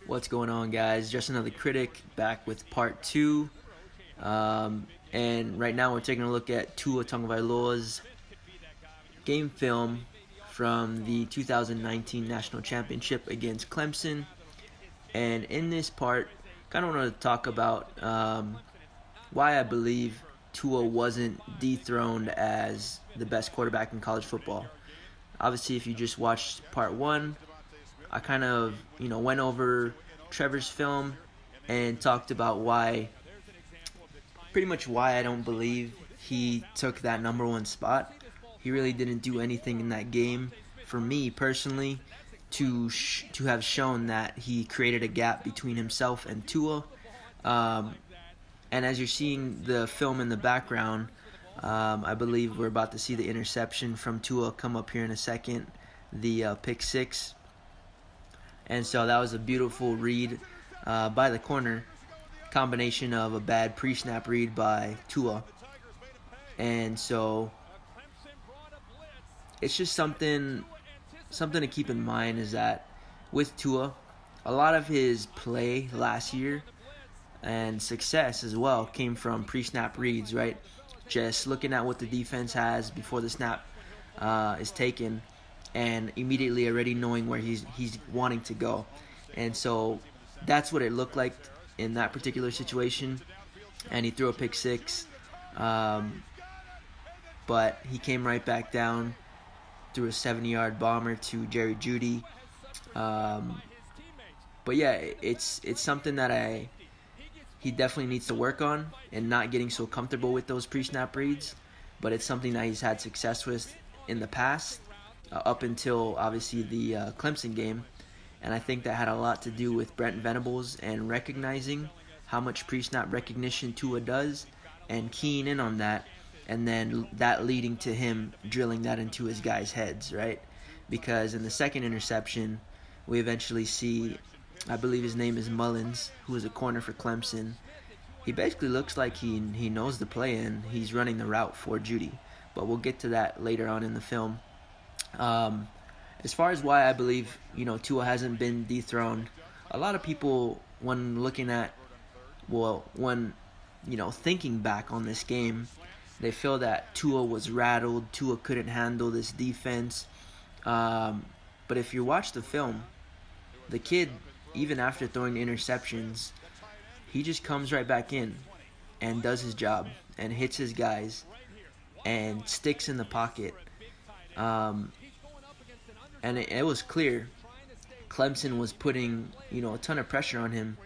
What's going on, guys? Just another critic back with part two. And right now we're taking a look at Tua Tagovailoa's game film from the 2019 National Championship against Clemson. And in this part, kind of want to talk about why I believe Tua wasn't dethroned as the best quarterback in college football. Obviously, if you just watched part one, I kind of, went over Trevor's film and talked about pretty much why I don't believe he took that number one spot. He really didn't do anything in that game, for me personally, to have shown that he created a gap between himself and Tua. And as you're seeing the film in the background, I believe we're about to see the interception from Tua come up here in a second, the pick six. And so that was a beautiful read by the corner, combination of a bad pre-snap read by Tua. And so it's just something to keep in mind is that with Tua, a lot of his play last year and success as well came from pre-snap reads, right? Just looking at what the defense has before the snap is taken and immediately already knowing where he's wanting to go. And so that's what it looked like in that particular situation. And he threw a pick six. But he came right back down, threw a 70-yard bomber to Jerry Jeudy. But yeah, it's something that he definitely needs to work on and not getting so comfortable with those pre-snap reads. But it's something that he's had success with in the past, up until obviously the Clemson game. And I think that had a lot to do with Brent Venables and recognizing how much pre-snap recognition Tua does and keying in on that, and then that leading to him drilling that into his guys' heads, right? Because in the second interception, we eventually see, I believe his name is Mullins, who is a corner for Clemson. He basically looks like he knows the play and he's running the route for Jeudy. But we'll get to that later on in the film. As far as why I believe, Tua hasn't been dethroned, a lot of people, when thinking back on this game, they feel that Tua was rattled, Tua couldn't handle this defense. But if you watch the film, the kid, even after throwing interceptions, he just comes right back in and does his job and hits his guys and sticks in the pocket. And it was clear Clemson was putting, a ton of pressure on him.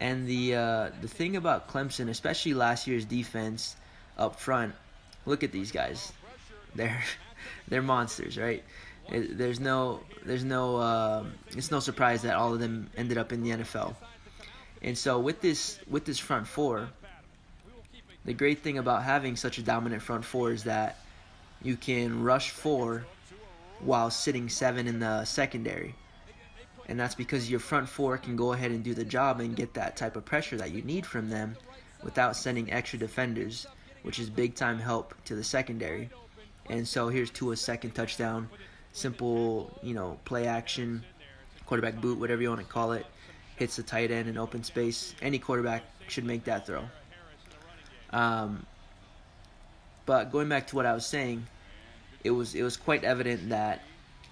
And the thing about Clemson, especially last year's defense up front, look at these guys. They're monsters, right? It's no surprise that all of them ended up in the NFL. And so with this front four, the great thing about having such a dominant front four is that you can rush four while sitting seven in the secondary. And that's because your front four can go ahead and do the job and get that type of pressure that you need from them without sending extra defenders, which is big time help to the secondary. And so here's Tua's second touchdown. Simple, play action, quarterback boot, whatever you want to call it. Hits the tight end in open space. Any quarterback should make that throw. But going back to what I was saying, it was quite evident that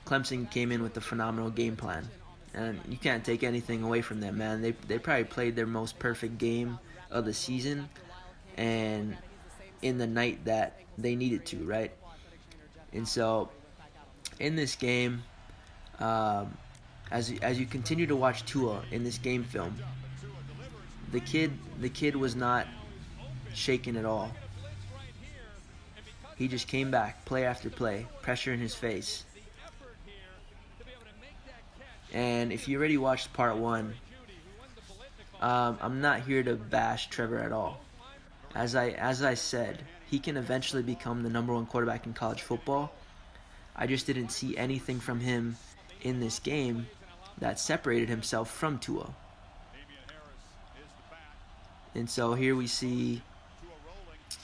Clemson came in with a phenomenal game plan. And you can't take anything away from them, man. They probably played their most perfect game of the season and in the night that they needed to, right? And so in this game, as you continue to watch Tua in this game film, the kid was not shaken at all. He just came back, play after play, pressure in his face. And if you already watched part one, I'm not here to bash Trevor at all. As I said, he can eventually become the number one quarterback in college football. I just didn't see anything from him in this game that separated himself from Tua. And so here we see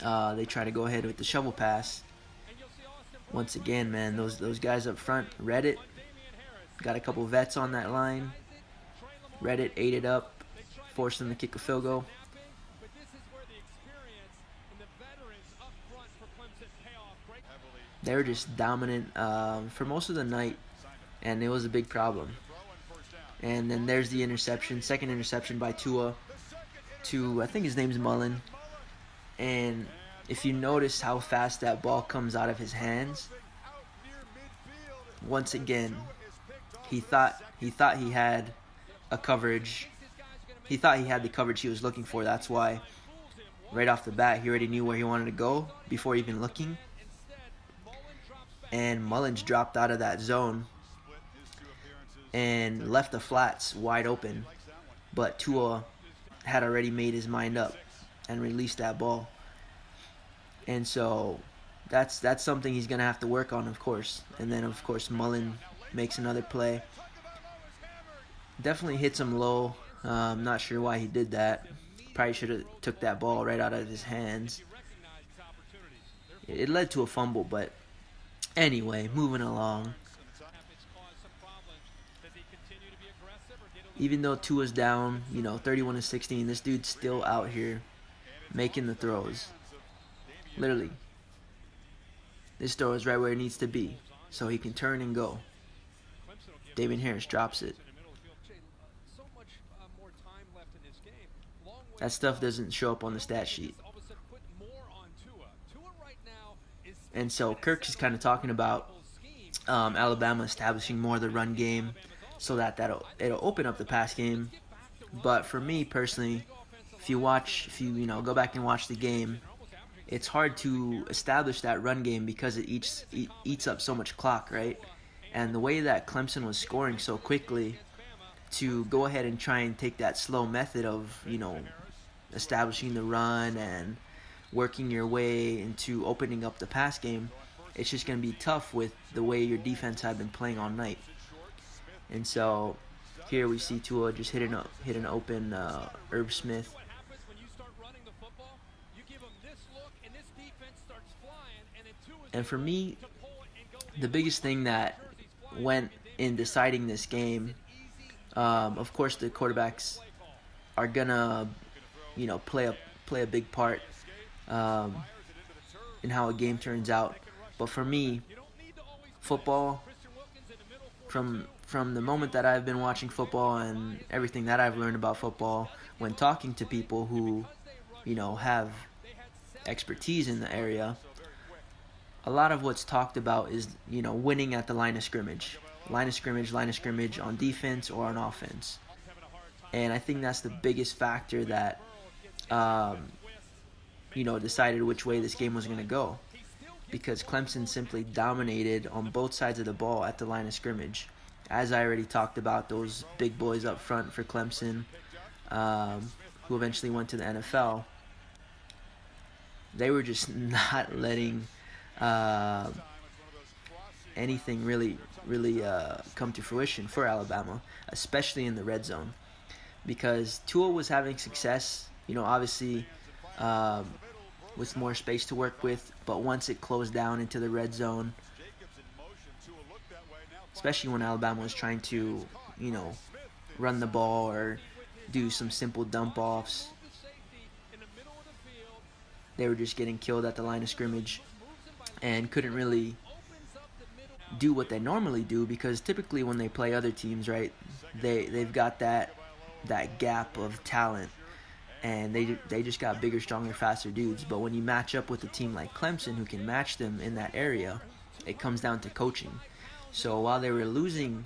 they try to go ahead with the shovel pass. Once again, man, those guys up front read it. Got a couple vets on that line. read it, ate it up, forced them to kick a field goal. They were just dominant for most of the night, and it was a big problem. And then there's the interception, second interception by Tua to, I think his name's Mullen. And if you notice how fast that ball comes out of his hands, once again, he thought he had a coverage. He thought he had the coverage he was looking for. That's why right off the bat he already knew where he wanted to go before even looking. And Mullins dropped out of that zone and left the flats wide open. But Tua had already made his mind up and released that ball. And so that's something he's going to have to work on, of course. And then, of course, Mullen makes another play. Definitely hits him low. I'm not sure why he did that. Probably should have took that ball right out of his hands. It led to a fumble, but anyway, moving along. Even though Tua's down, 31-16, this dude's still out here making the throws. Literally. This throw is right where it needs to be, so he can turn and go. David Harris drops it. That stuff doesn't show up on the stat sheet. And so Kirk is kind of talking about Alabama establishing more of the run game so that it'll open up the pass game. But for me personally, if you go back and watch the game, it's hard to establish that run game because it eats up so much clock, right? And the way that Clemson was scoring so quickly, to go ahead and try and take that slow method of, establishing the run and working your way into opening up the pass game, it's just going to be tough with the way your defense had been playing all night. And so here we see Tua just hit an open Herb Smith. And for me, the biggest thing that went in deciding this game, of course the quarterbacks are gonna play a big part in how a game turns out. But for me, football, from the moment that I've been watching football and everything that I've learned about football, when talking to people who have expertise in the area, a lot of what's talked about is winning at the line of scrimmage on defense or on offense. And I think that's the biggest factor that decided which way this game was going to go, because Clemson simply dominated on both sides of the ball at the line of scrimmage. As I already talked about, those big boys up front for Clemson, who eventually went to the NFL, they were just not letting anything really come to fruition for Alabama, especially in the red zone, because Tua was having success, obviously with more space to work with, but once it closed down into the red zone, especially when Alabama was trying to, run the ball or do some simple dump-offs, they were just getting killed at the line of scrimmage and couldn't really do what they normally do, because typically when they play other teams, right, they've got that gap of talent, and they just got bigger, stronger, faster dudes. But when you match up with a team like Clemson who can match them in that area, it comes down to coaching. So while they were losing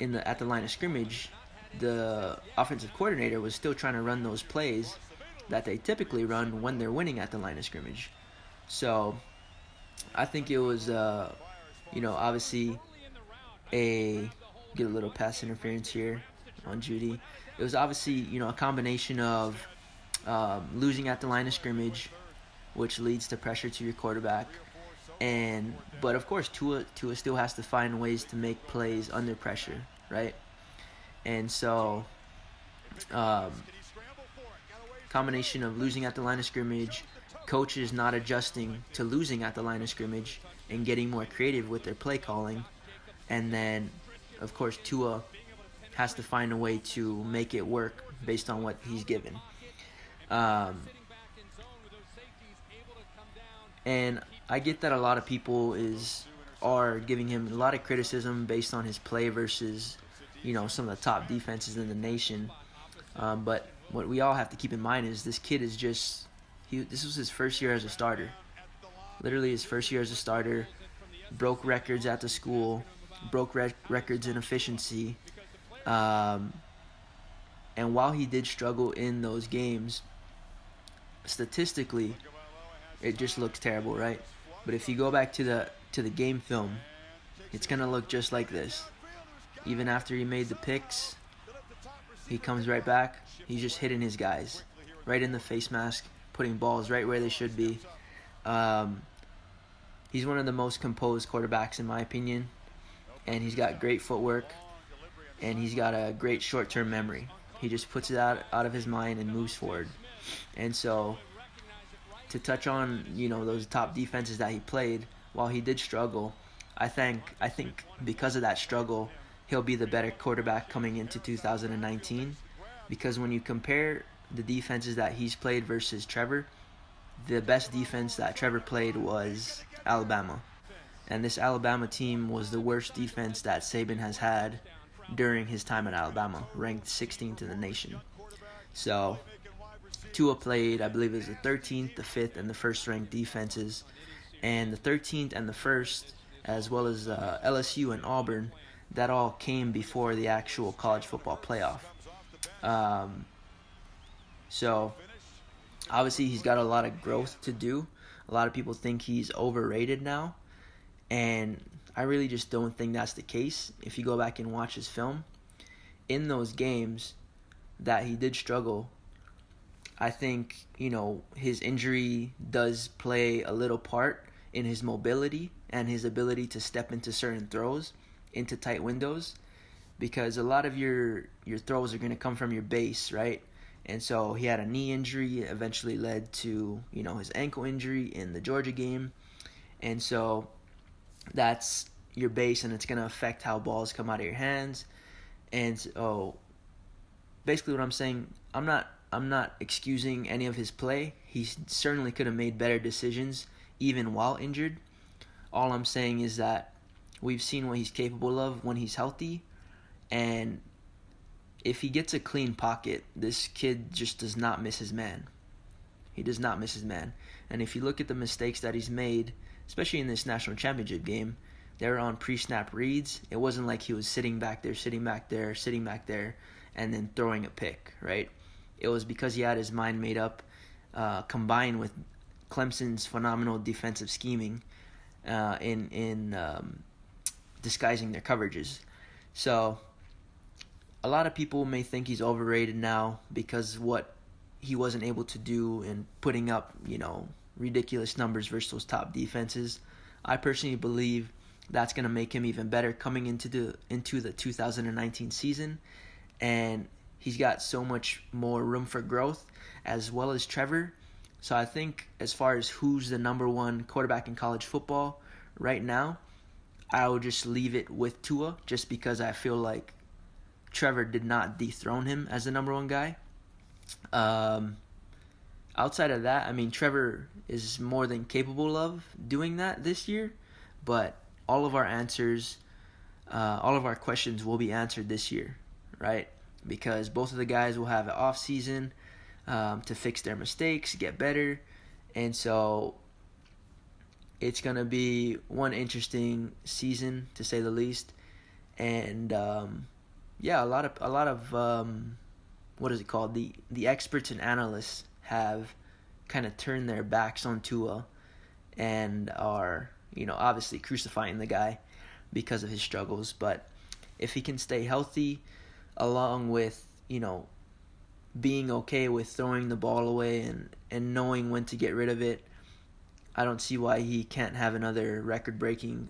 at the line of scrimmage, the offensive coordinator was still trying to run those plays that they typically run when they're winning at the line of scrimmage. So I think it was obviously get a little pass interference here on Judy. It was obviously, a combination of losing at the line of scrimmage, which leads to pressure to your quarterback. But of course, Tua still has to find ways to make plays under pressure, right? And so, combination of losing at the line of scrimmage, coaches not adjusting to losing at the line of scrimmage and getting more creative with their play calling, and then, of course, Tua has to find a way to make it work based on what he's given. Um, and I get that a lot of people are giving him a lot of criticism based on his play versus, some of the top defenses in the nation. But what we all have to keep in mind is this kid is this was his first year as a starter. Literally his first year as a starter, broke records at the school, broke records in efficiency. And while he did struggle in those games, statistically, it just looks terrible, right? But if you go back to the game film, it's going to look just like this. Even after he made the picks, he comes right back. He's just hitting his guys right in the face mask, putting balls right where they should be. He's one of the most composed quarterbacks in my opinion, and he's got great footwork, and he's got a great short-term memory. He just puts it out of his mind and moves forward. And so, to touch on those top defenses that he played, while he did struggle, I think because of that struggle, he'll be the better quarterback coming into 2019. Because when you compare the defenses that he's played versus Trevor, the best defense that Trevor played was Alabama. And this Alabama team was the worst defense that Saban has had during his time at Alabama, ranked 16th in the nation. So Tua played, I believe it was the 13th, the 5th, and the 1st ranked defenses. And the 13th and the 1st, as well as LSU and Auburn, that all came before the actual college football playoff. So obviously he's got a lot of growth to do. A lot of people think he's overrated now, and I really just don't think that's the case. If you go back and watch his film, in those games that he did struggle, I think, his injury does play a little part in his mobility and his ability to step into certain throws, into tight windows, because a lot of your throws are going to come from your base, right? And so he had a knee injury, eventually led to, his ankle injury in the Georgia game. And so that's your base, and it's going to affect how balls come out of your hands. And so basically what I'm saying, I'm not excusing any of his play. He certainly could have made better decisions even while injured. All I'm saying is that we've seen what he's capable of when he's healthy, and if he gets a clean pocket, this kid just does not miss his man. He does not miss his man. And if you look at the mistakes that he's made, especially in this national championship game, they were on pre-snap reads. It wasn't like he was sitting back there, and then throwing a pick, right? It was because he had his mind made up, combined with Clemson's phenomenal defensive scheming in disguising their coverages. So a lot of people may think he's overrated now because what he wasn't able to do in putting up, ridiculous numbers versus those top defenses. I personally believe that's going to make him even better coming into the 2019 season, and he's got so much more room for growth as well as Trevor. So I think as far as who's the number one quarterback in college football right now, I will just leave it with Tua, just because I feel like Trevor did not dethrone him as the number one guy. Outside of that, Trevor is more than capable of doing that this year, but all of our questions will be answered this year, right? Because both of the guys will have an off season to fix their mistakes, get better, and so it's gonna be one interesting season to say the least. And a lot of what is it called? The experts and analysts have kind of turned their backs on Tua and are, obviously crucifying the guy because of his struggles. But if he can stay healthy, along with, being okay with throwing the ball away and knowing when to get rid of it, I don't see why he can't have another record-breaking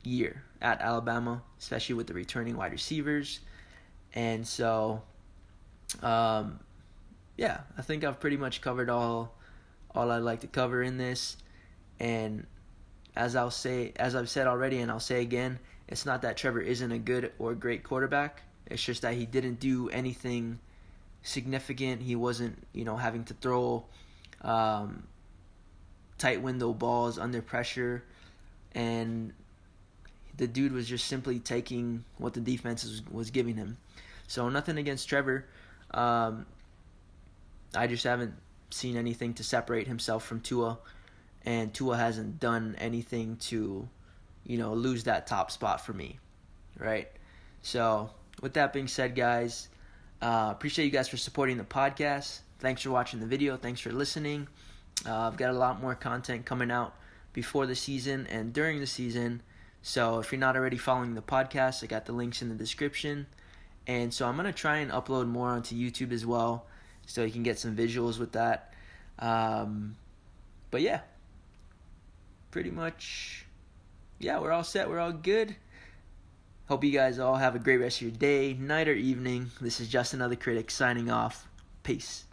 year at Alabama, especially with the returning wide receivers. And so, I think I've pretty much covered all I'd like to cover in this. And as I've said already, and I'll say again, It's not that Trevor isn't a good or great quarterback. It's just that he didn't do anything significant. He wasn't, having to throw tight window balls under pressure, and the dude was just simply taking what the defense was giving him. So nothing against Trevor. I just haven't seen anything to separate himself from Tua, and Tua hasn't done anything to, lose that top spot for me, right? So with that being said, guys, appreciate you guys for supporting the podcast. Thanks for watching the video. Thanks for listening. I've got a lot more content coming out before the season and during the season. So if you're not already following the podcast, I got the links in the description. And so I'm going to try and upload more onto YouTube as well, so you can get some visuals with that. But yeah, pretty much, we're all set. We're all good. Hope you guys all have a great rest of your day, night, or evening. This is Just Another Critic signing off. Peace.